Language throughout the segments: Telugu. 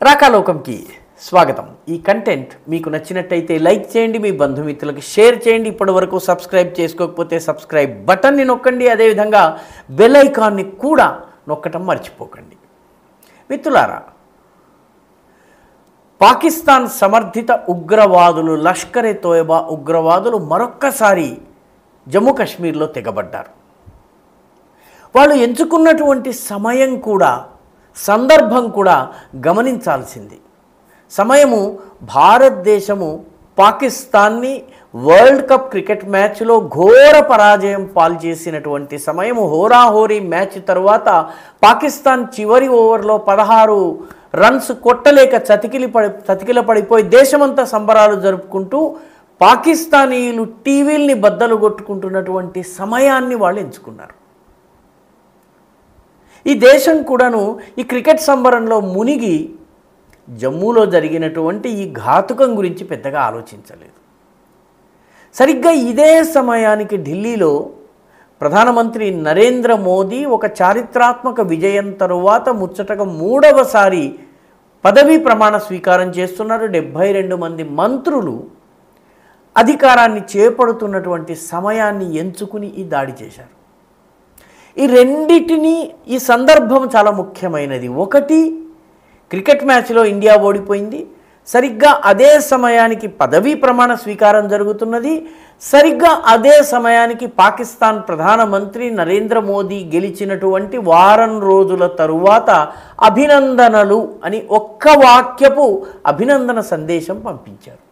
రాకాలోకంకి స్వాగతం. ఈ కంటెంట్ మీకు నచ్చినట్టయితే లైక్ చేయండి, మీ బంధుమిత్రులకు షేర్ చేయండి. ఇప్పటివరకు సబ్స్క్రైబ్ చేసుకోకపోతే సబ్స్క్రైబ్ బటన్ని నొక్కండి, అదేవిధంగా బెల్ ఐకాన్ని కూడా నొక్కటం మర్చిపోకండి. మిత్రులారా, పాకిస్తాన్ సమర్థిత ఉగ్రవాదులు లష్కర్ ఎ తోయబా ఉగ్రవాదులు మరొక్కసారి జమ్మూ కాశ్మీర్లో తెగబడ్డారు. వాళ్ళు ఎంచుకున్నటువంటి సమయం కూడా సందర్భం కూడా గమనించాల్సింది. సమయము భారతదేశము పాకిస్తాన్ని వరల్డ్ కప్ క్రికెట్ మ్యాచ్లో ఘోర పరాజయం పాల్చేసినటువంటి సమయము. హోరాహోరీ మ్యాచ్ తర్వాత పాకిస్తాన్ చివరి ఓవర్లో 16 రన్స్ కొట్టలేక చతికిల పడిపోయి దేశమంతా సంబరాలు జరుపుకుంటూ పాకిస్తానీయులు టీవీల్ని బద్దలు కొట్టుకుంటున్నటువంటి సమయాన్ని వాళ్ళు ఎంచుకున్నారు. ఈ దేశం కూడాను ఈ క్రికెట్ సంబరంలో మునిగి జమ్మూలో జరిగినటువంటి ఈ ఘాతుకం గురించి పెద్దగా ఆలోచించలేదు. సరిగ్గా ఇదే సమయానికి ఢిల్లీలో ప్రధానమంత్రి నరేంద్ర మోదీ ఒక చారిత్రాత్మక విజయం తరువాత ముచ్చటగా 3వసారి పదవీ ప్రమాణ స్వీకారం చేస్తున్నారు. 72 మంది మంత్రులు అధికారాన్ని చేపడుతున్నటువంటి సమయాన్ని ఎంచుకుని ఈ దాడి చేశారు. ఈ రెండిటిని ఈ సందర్భం చాలా ముఖ్యమైనది. ఒకటి, క్రికెట్ మ్యాచ్లో ఇండియా ఓడిపోయింది. సరిగ్గా అదే సమయానికి పదవీ ప్రమాణ స్వీకారం జరుగుతున్నది. సరిగ్గా అదే సమయానికి పాకిస్తాన్ ప్రధానమంత్రి నరేంద్ర మోదీ గెలిచినటువంటి వారం రోజుల తరువాత అభినందనలు అని ఒక్క వాక్యపు అభినందన సందేశం పంపించారు.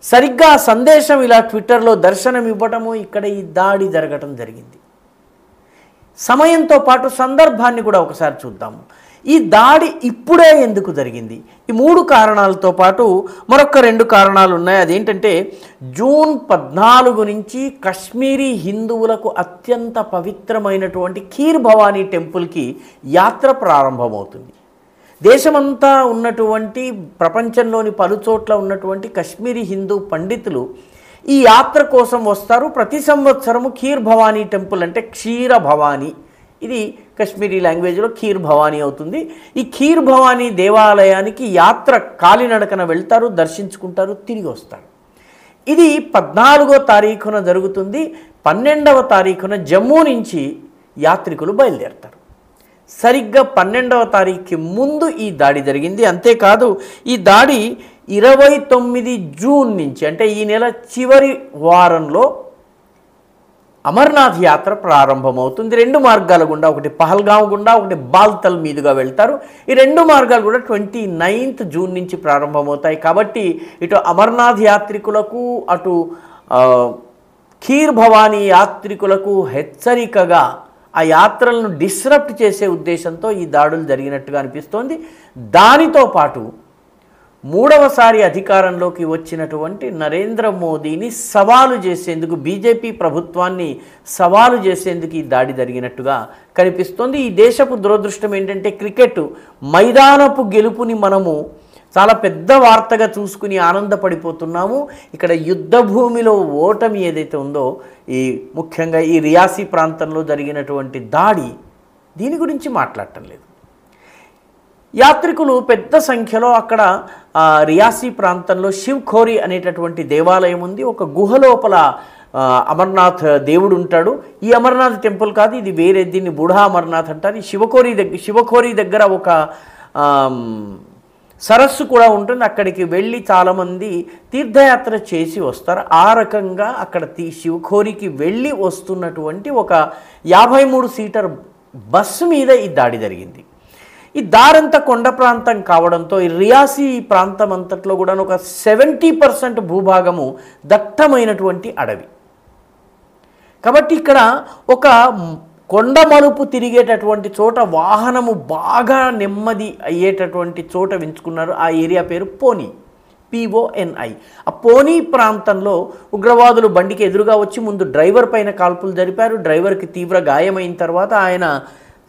సరిగ్గా ఆ సందేశం ఇలా ట్విట్టర్లో దర్శనం ఇవ్వటము, ఇక్కడ ఈ దాడి జరగటం జరిగింది. సమయంతో పాటు సందర్భాన్ని కూడా ఒకసారి చూద్దాము. ఈ దాడి ఇప్పుడే ఎందుకు జరిగింది? ఈ 3 కారణాలతో పాటు మరొక 2 కారణాలు ఉన్నాయి. అదేంటంటే, జూన్ 14 నుంచి కశ్మీరీ హిందువులకు అత్యంత పవిత్రమైనటువంటి ఖీర్ భవానీ టెంపుల్కి యాత్ర ప్రారంభమవుతుంది. దేశమంతా ఉన్నటువంటి ప్రపంచంలోని పలుచోట్ల ఉన్నటువంటి కశ్మీరీ హిందూ పండితులు ఈ యాత్ర కోసం వస్తారు. ప్రతి సంవత్సరము ఖీర్ భవానీ టెంపుల్ అంటే క్షీర భవానీ, ఇది కశ్మీరీ లాంగ్వేజ్లో ఖీర్ భవానీ అవుతుంది. ఈ ఖీర్ భవానీ దేవాలయానికి యాత్ర కాలినడకన వెళ్తారు, దర్శించుకుంటారు, తిరిగి వస్తారు. ఇది 14వ తారీఖున జరుగుతుంది. 12వ తారీఖున జమ్మూ నుంచి యాత్రికులు బయలుదేరతారు. సరిగ్గా 12వ తారీఖుకి ముందు ఈ దాడి జరిగింది. అంతేకాదు, ఈ దాడి 29 జూన్ నుంచి అంటే ఈ నెల చివరి వారంలో అమర్నాథ్ యాత్ర ప్రారంభమవుతుంది. 2 మార్గాల గుండా, ఒకటి పహల్గాం గుండా, ఒకటి బాల్తల్ మీదుగా వెళ్తారు. ఈ 2 మార్గాలు కూడా 29th జూన్ నుంచి ప్రారంభమవుతాయి. కాబట్టి ఇటు అమర్నాథ్ యాత్రికులకు, అటు ఖీర్ భవానీ యాత్రికులకు హెచ్చరికగా ఆ యాత్రలను డిస్రప్ట్ చేసే ఉద్దేశంతో ఈ దాడులు జరిగినట్టుగా అనిపిస్తోంది. దానితో పాటు 3వసారి అధికారంలోకి వచ్చినటువంటి నరేంద్ర మోదీని సవాలు చేసేందుకు, బీజేపీ ప్రభుత్వాన్ని సవాలు చేసేందుకు ఈ దాడి జరిగినట్టుగా కనిపిస్తోంది. ఈ దేశపు దురదృష్టం ఏంటంటే, క్రికెట్ మైదానపు గెలుపుని మనము చాలా పెద్ద వార్తగా చూసుకుని ఆనందపడిపోతున్నాము. ఇక్కడ యుద్ధ భూమిలో ఓటమి ఏదైతే ఉందో, ఈ ముఖ్యంగా ఈ రియాసీ ప్రాంతంలో జరిగినటువంటి దాడి, దీని గురించి మాట్లాడటం లేదు. యాత్రికులు పెద్ద సంఖ్యలో అక్కడ రియాసీ ప్రాంతంలో శివఖోరి అనేటటువంటి దేవాలయం ఉంది. ఒక గుహ లోపల అమర్నాథ్ దేవుడు ఉంటాడు. ఈ అమర్నాథ్ టెంపుల్ కాదు, ఇది వేరే, దీన్ని బుఢా అమర్నాథ్ అంటారు. ఈ శివఖోరి దగ్గర ఒక సరస్సు కూడా ఉంటుంది. అక్కడికి వెళ్ళి చాలామంది తీర్థయాత్ర చేసి వస్తారు. ఆ రకంగా అక్కడ శివఖోరికి వెళ్ళి వస్తున్నటువంటి ఒక 53 సీటర్ బస్సు మీద ఈ దాడి జరిగింది. ఈ దారంతా కొండ ప్రాంతం కావడంతో ఈ రియాసీ ప్రాంతం అంతట్లో కూడా ఒక 70% భూభాగము దట్టమైనటువంటి అడవి. కాబట్టి ఇక్కడ ఒక కొండ మలుపు తిరిగేటటువంటి చోట వాహనము బాగా నెమ్మది అయ్యేటటువంటి చోట ఎంచుకున్నారు. ఆ ఏరియా పేరు పోనీ, PONI. ఆ పోనీ ప్రాంతంలో ఉగ్రవాదులు బండికి ఎదురుగా వచ్చి ముందు డ్రైవర్ పైన కాల్పులు జరిపారు. డ్రైవర్కి తీవ్ర గాయమైన తర్వాత ఆయన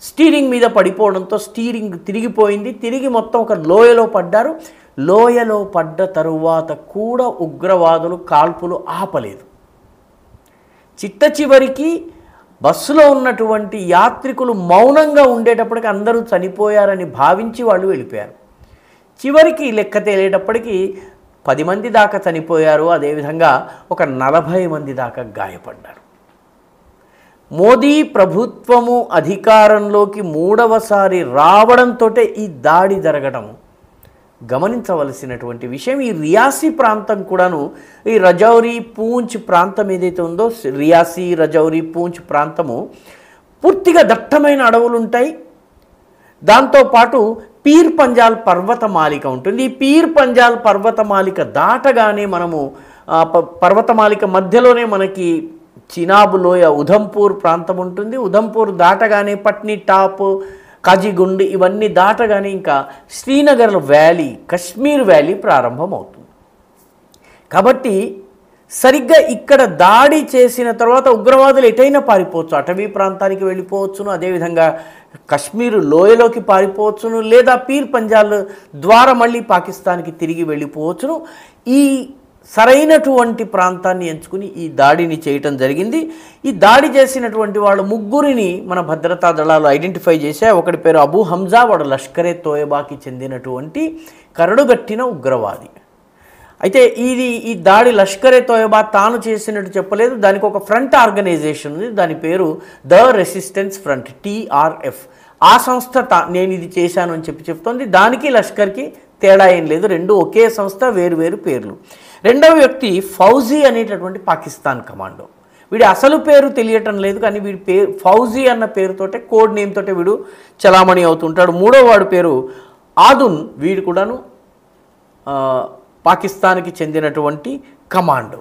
స్టీరింగ్ మీద పడిపోవడంతో స్టీరింగ్ తిరిగిపోయింది. తిరిగి మొత్తం ఒక లోయలో పడ్డారు. లోయలో పడ్డ తరువాత కూడా ఉగ్రవాదులు కాల్పులు ఆపలేదు. చిట్ట చివరికి బస్సులో ఉన్నటువంటి యాత్రికులు మౌనంగా ఉండేటప్పటికి అందరూ చనిపోయారని భావించి వాళ్ళు వెళ్ళిపోయారు. చివరికి లెక్క తేలేటప్పటికీ 10 మంది దాకా చనిపోయారు. అదేవిధంగా ఒక 40 మంది దాకా గాయపడ్డారు. మోదీ ప్రభుత్వము అధికారంలోకి 3వసారి రావడంతో ఈ దాడి జరగడం గమనించవలసినటువంటి విషయం. ఈ రియాసీ ప్రాంతం కూడాను, ఈ రజౌరీ పూంచ్ ప్రాంతం ఏదైతే ఉందో, రియాసీ రజౌరీ పూంచ్ ప్రాంతము పూర్తిగా దట్టమైన అడవులు ఉంటాయి. దాంతోపాటు పీర్ పంజాల్ పర్వతమాలిక ఉంటుంది. ఈ పీర్ పంజాల్ పర్వతమాలిక దాటగానే మనము పర్వతమాలిక మధ్యలోనే మనకి చినాబ్ లోయ, ఉధంపూర్ ప్రాంతం ఉంటుంది. ఉధంపూర్ దాటగానే పట్నీ టాప్, కాజీగుండ్ ఇవన్నీ దాటగానే ఇంకా శ్రీనగర్ వ్యాలీ, కశ్మీర్ వ్యాలీ ప్రారంభమవుతుంది. కాబట్టి సరిగ్గా ఇక్కడ దాడి చేసిన తర్వాత ఉగ్రవాదులు ఎటైనా పారిపోవచ్చు, అటవీ ప్రాంతానికి వెళ్ళిపోవచ్చును, అదేవిధంగా కశ్మీర్ లోయలోకి పారిపోవచ్చును, లేదా పీర్ పంజాల్ ద్వారా మళ్ళీ పాకిస్తాన్కి తిరిగి వెళ్ళిపోవచ్చును. ఈ సరైనటువంటి ప్రాంతాన్ని ఎంచుకుని ఈ దాడిని చేయటం జరిగింది. ఈ దాడి చేసినటువంటి వాళ్ళు 3గురిని మన భద్రతా దళాలు ఐడెంటిఫై చేశాయి. ఒకటి పేరు అబూ హంజా, వాడు లష్కరే తోయబాకి చెందినటువంటి కరడుగట్టిన ఉగ్రవాది. అయితే ఈ దాడి లష్కరే తోయబా తాను చేసినట్టు చెప్పలేదు. దానికి ఒక ఫ్రంట్ ఆర్గనైజేషన్ ఉంది, దాని పేరు ద రెసిస్టెన్స్ ఫ్రంట్, TRF. ఆ సంస్థ నేను ఇది చేశాను అని చెప్తోంది. దానికి లష్కర్కి తేడా ఏం లేదు, రెండు ఒకే సంస్థ, వేరు పేర్లు. రెండవ వ్యక్తి ఫౌజీ అనేటటువంటి పాకిస్తాన్ కమాండో. వీడి అసలు పేరు తెలియటం లేదు, కానీ వీడి పేరు ఫౌజీ అన్న పేరుతోటే, కోడ్ నేమ్ తోటే వీడు చలామణి అవుతుంటాడు. మూడో వాడి పేరు ఆదున్, వీడు కూడాను పాకిస్తాన్కి చెందినటువంటి కమాండో.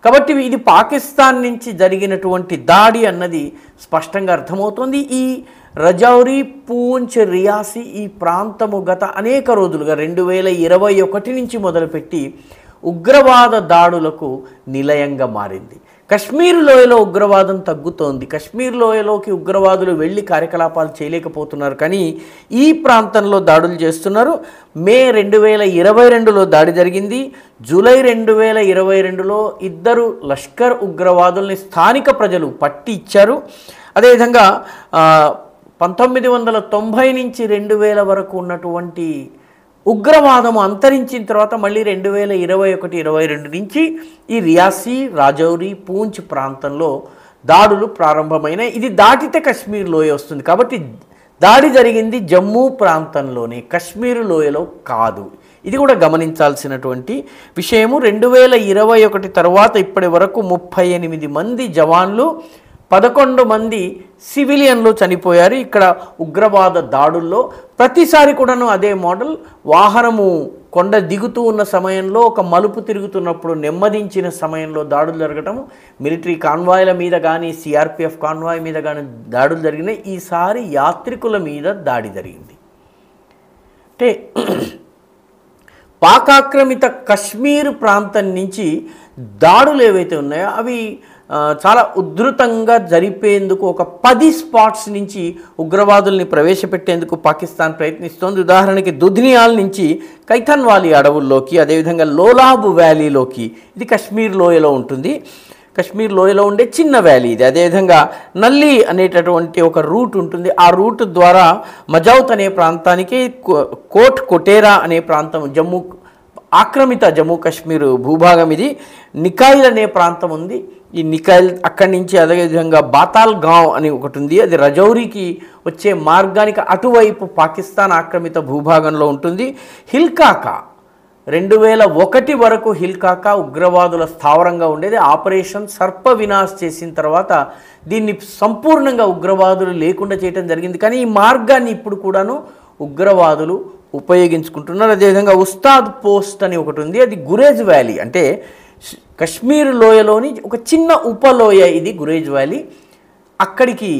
కాబట్టి ఇది పాకిస్తాన్ నుంచి జరిగినటువంటి దాడి అన్నది స్పష్టంగా అర్థమవుతుంది. ఈ రజౌరీ, పూంచ్, రియాసీ ఈ ప్రాంతము గత అనేక రోజులుగా 2021 నుంచి మొదలుపెట్టి ఉగ్రవాద దాడులకు నిలయంగా మారింది. కశ్మీర్ లోయలో ఉగ్రవాదం తగ్గుతోంది. కశ్మీర్ లోయలోకి ఉగ్రవాదులు వెళ్ళి కార్యకలాపాలు చేయలేకపోతున్నారు, కానీ ఈ ప్రాంతంలో దాడులు చేస్తున్నారు. మే 2022లో దాడి జరిగింది. జూలై 2022లో 2 లష్కర్ ఉగ్రవాదుల్ని స్థానిక ప్రజలు పట్టి ఇచ్చారు. అదేవిధంగా 1990 నుంచి 2000 వరకు ఉన్నటువంటి ఉగ్రవాదము అంతరించిన తర్వాత మళ్ళీ 2021-22 నుంచి ఈ రియాసీ, రాజౌరీ, పూంచ్ ప్రాంతంలో దాడులు ప్రారంభమైనాయి. ఇది దాటితే కశ్మీర్ లోయ వస్తుంది. కాబట్టి దాడి జరిగింది జమ్మూ ప్రాంతంలోనే, కశ్మీర్ లోయలో కాదు. ఇది కూడా గమనించాల్సినటువంటి విషయము. 2021 తర్వాత ఇప్పటి వరకు 38 మంది జవాన్లు, 11 మంది సివిలియన్లు చనిపోయారు ఇక్కడ ఉగ్రవాద దాడుల్లో. ప్రతిసారి కూడాను అదే మోడల్. వాహనము కొండ దిగుతూ ఉన్న సమయంలో, ఒక మలుపు తిరుగుతున్నప్పుడు నెమ్మదించిన సమయంలో దాడులు జరగటము, మిలిటరీ కాన్వాయ్ల మీద కానీ, సిఆర్పిఎఫ్ కాన్వాయ్ మీద కానీ దాడులు జరిగినాయి. ఈసారి యాత్రికుల మీద దాడి జరిగింది. అంటే పాకాక్రమిత కశ్మీర్ ప్రాంతం నుంచి దాడులు ఏవైతే ఉన్నాయో అవి చాలా ఉధృతంగా జరిపేందుకు ఒక 10 స్పాట్స్ నుంచి ఉగ్రవాదుల్ని ప్రవేశపెట్టేందుకు పాకిస్తాన్ ప్రయత్నిస్తోంది. ఉదాహరణకి దుధ్నియాల్ నుంచి కైథన్వాలీ అడవుల్లోకి, అదేవిధంగా లోలాబ్ వ్యాలీలోకి, ఇది కశ్మీర్ లోయలో ఉంటుంది. కశ్మీర్ లోయలో ఉండే చిన్న వ్యాలీ ఇది. అదేవిధంగా నల్లీ అనేటటువంటి ఒక రూట్ ఉంటుంది. ఆ రూట్ ద్వారా మజౌత్ అనే ప్రాంతానికి, కోట్ కొటేరా అనే ప్రాంతం, ఆక్రమిత జమ్మూ కాశ్మీర్ భూభాగం ఇది. నికాయిల్ అనే ప్రాంతం ఉంది. ఈ నికాయిల్ అక్కడి నుంచి, అదేవిధంగా బాతాల్ గావ్ అని ఒకటి ఉంది, అది రజౌరీకి వచ్చే మార్గానికి అటువైపు పాకిస్తాన్ ఆక్రమిత భూభాగంలో ఉంటుంది. హిల్కాకా 2001 వరకు హిల్కాకా ఉగ్రవాదుల స్థావరంగా ఉండేది. ఆపరేషన్ సర్ప వినాశ్ చేసిన తర్వాత దీన్ని సంపూర్ణంగా ఉగ్రవాదులు లేకుండా చేయడం జరిగింది. కానీ ఈ మార్గాన్ని ఇప్పుడు కూడాను ఉగ్రవాదులు ఉపయోగించుకుంటున్నారు. అదేవిధంగా ఉస్తాద్ పోస్ట్ అని ఒకటి ఉంది, అది గురేజ్ వ్యాలీ, అంటే కశ్మీర్ లోయలోని ఒక చిన్న ఉపలోయ ఇది గురేజ్ వ్యాలీ. అక్కడికి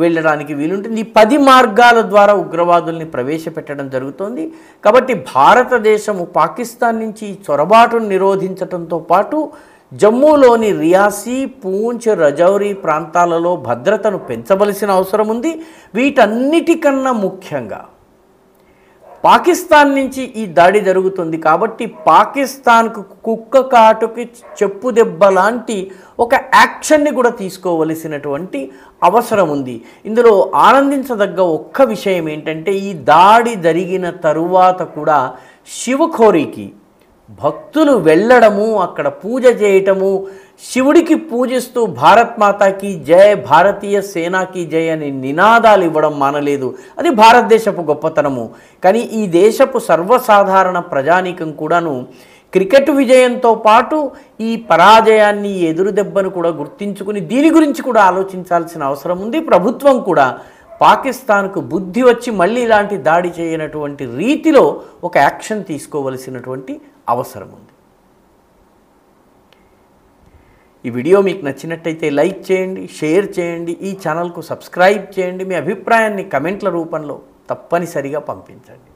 వెళ్ళడానికి వీలుంటుంది. ఈ 10 మార్గాల ద్వారా ఉగ్రవాదుల్ని ప్రవేశపెట్టడం జరుగుతోంది. కాబట్టి భారతదేశము పాకిస్తాన్ నుంచి చొరబాటును నిరోధించడంతో పాటు జమ్మూలోని రియాసీ, పూంచ్, రజౌరీ ప్రాంతాలలో భద్రతను పెంచవలసిన అవసరం ఉంది. వీటన్నిటికన్నా ముఖ్యంగా పాకిస్తాన్ నుంచి ఈ దాడి జరుగుతుంది కాబట్టి పాకిస్తాన్కు కుక్క కాటుకి చెప్పు దెబ్బ లాంటి ఒక యాక్షన్ని కూడా తీసుకోవలసినటువంటి అవసరం ఉంది. ఇందులో ఆనందించదగ్గ ఒక్క విషయం ఏంటంటే, ఈ దాడి జరిగిన తరువాత కూడా శివఖోరికి భక్తులు వెళ్ళడము, అక్కడ పూజ చేయటము, శివుడికి పూజిస్తూ భారత్ మాతాకి జయ, భారతీయ సేనాకి జయ అని నినాదాలు ఇవ్వడం మానలేదు. అది భారతదేశపు గొప్పతనము. కానీ ఈ దేశపు సర్వసాధారణ ప్రజానీకం కూడాను క్రికెట్ విజయంతో పాటు ఈ పరాజయాన్ని, ఎదురు దెబ్బను కూడా గుర్తించుకుని దీని గురించి కూడా ఆలోచించాల్సిన అవసరం ఉంది. ప్రభుత్వం కూడా పాకిస్తాన్కు బుద్ధి వచ్చి మళ్ళీ ఇలాంటి దాడి చేయనటువంటి రీతిలో ఒక యాక్షన్ తీసుకోవలసినటువంటి అవసరం ఉంది. ఈ వీడియో మీకు నచ్చినట్టయితే లైక్ చేయండి, షేర్ చేయండి, ఈ ఛానల్కు సబ్స్క్రైబ్ చేయండి. మీ అభిప్రాయాన్ని కమెంట్ల రూపంలో తప్పనిసరిగా పంపించండి.